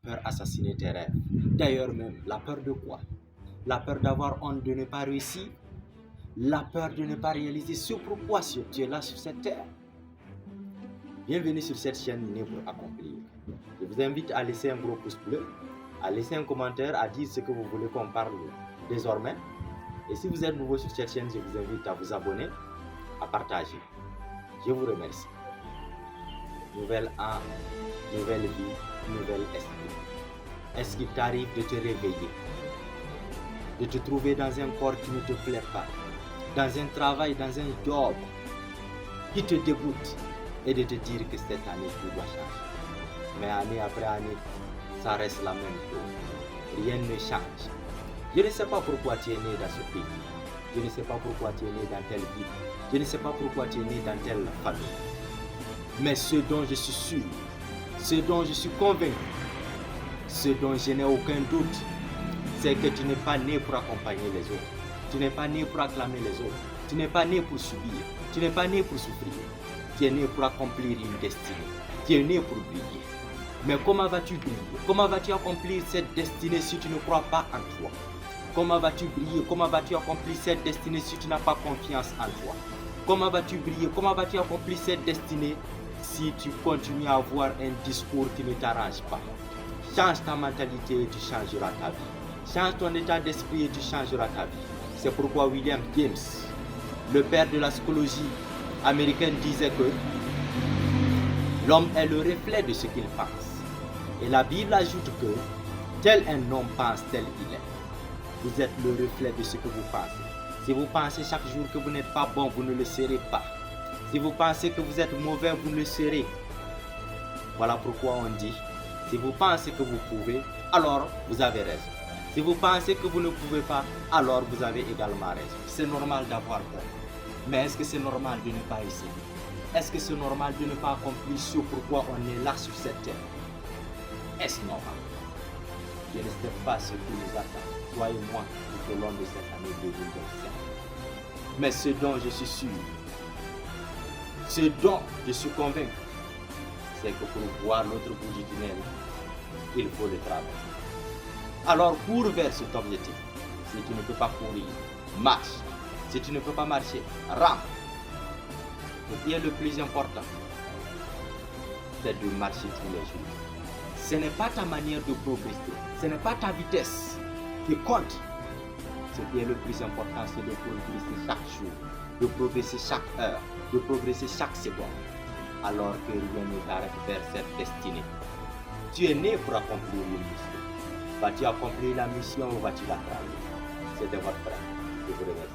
peur assassiner tes rêves. D'ailleurs même, la peur de quoi? La peur d'avoir honte de ne pas réussir, la peur de ne pas réaliser ce pourquoi tu es là sur cette terre. Bienvenue sur cette chaîne née pour accomplir. Je vous invite à laisser un gros pouce bleu, à laisser un commentaire, à dire ce que vous voulez qu'on parle désormais. Et si vous êtes nouveau sur cette chaîne, je vous invite à vous abonner, à partager. Je vous remercie. Nouvelle âme, nouvelle vie, nouvel esprit. Est-ce qu'il t'arrive de te réveiller, de te trouver dans un corps qui ne te plaît pas, dans un travail, dans un job qui te dégoûte, et de te dire que cette année tout doit changer? Mais année après année, ça reste la même chose. Rien ne change. Je ne sais pas pourquoi tu es né dans ce pays. Je ne sais pas pourquoi tu es né dans telle ville. Je ne sais pas pourquoi tu es né dans telle famille. Mais ce dont je suis sûr, ce dont je suis convaincu, ce dont je n'ai aucun doute, c'est que tu n'es pas né pour accompagner les autres. Tu n'es pas né pour acclamer les autres. Tu n'es pas né pour subir. Tu n'es pas né pour souffrir. Tu es né pour accomplir une destinée. Tu es né pour briller. Mais comment vas-tu briller? Comment vas-tu accomplir cette destinée si tu ne crois pas en toi? Comment vas-tu briller? Comment vas-tu accomplir cette destinée si tu n'as pas confiance en toi? Comment vas-tu briller? Comment vas-tu accomplir cette destinée si tu continues à avoir un discours qui ne t'arrange pas? Change ta mentalité et tu changeras ta vie. Change ton état d'esprit et tu changeras ta vie. C'est pourquoi William James, le père de la psychologie américaine, disait que l'homme est le reflet de ce qu'il pense. Et la Bible ajoute que tel un homme pense, tel il est. Vous êtes le reflet de ce que vous pensez. Si vous pensez chaque jour que vous n'êtes pas bon, vous ne le serez pas. Si vous pensez que vous êtes mauvais, vous le serez. Voilà pourquoi on dit, si vous pensez que vous pouvez, alors vous avez raison. Si vous pensez que vous ne pouvez pas, alors vous avez également raison. C'est normal d'avoir peur. Mais est-ce que c'est normal de ne pas essayer? Est-ce que c'est normal de ne pas accomplir ce pourquoi on est là sur cette terre? Est-ce normal? Je ne sais pas ce qui nous attend, toi et moi, tout au long de cette année 2025. Mais ce dont je suis sûr, ce dont je suis convaincu, c'est que pour voir l'autre bout du tunnel, il faut le travail. Alors cours vers cet objectif. Si tu ne peux pas courir, marche. Si tu ne peux pas marcher, rampe. Ce qui est le plus important, c'est de marcher tous les jours. Ce n'est pas ta manière de progresser, ce n'est pas ta vitesse qui compte. Ce qui est le plus important, c'est de progresser chaque jour, de progresser chaque heure, de progresser chaque seconde. Alors que rien ne t'arrête vers cette destinée. Tu es né pour accomplir une mission. Vas-tu accomplir la mission ou vas-tu la travailler? C'était votre frère. Je vous remercie.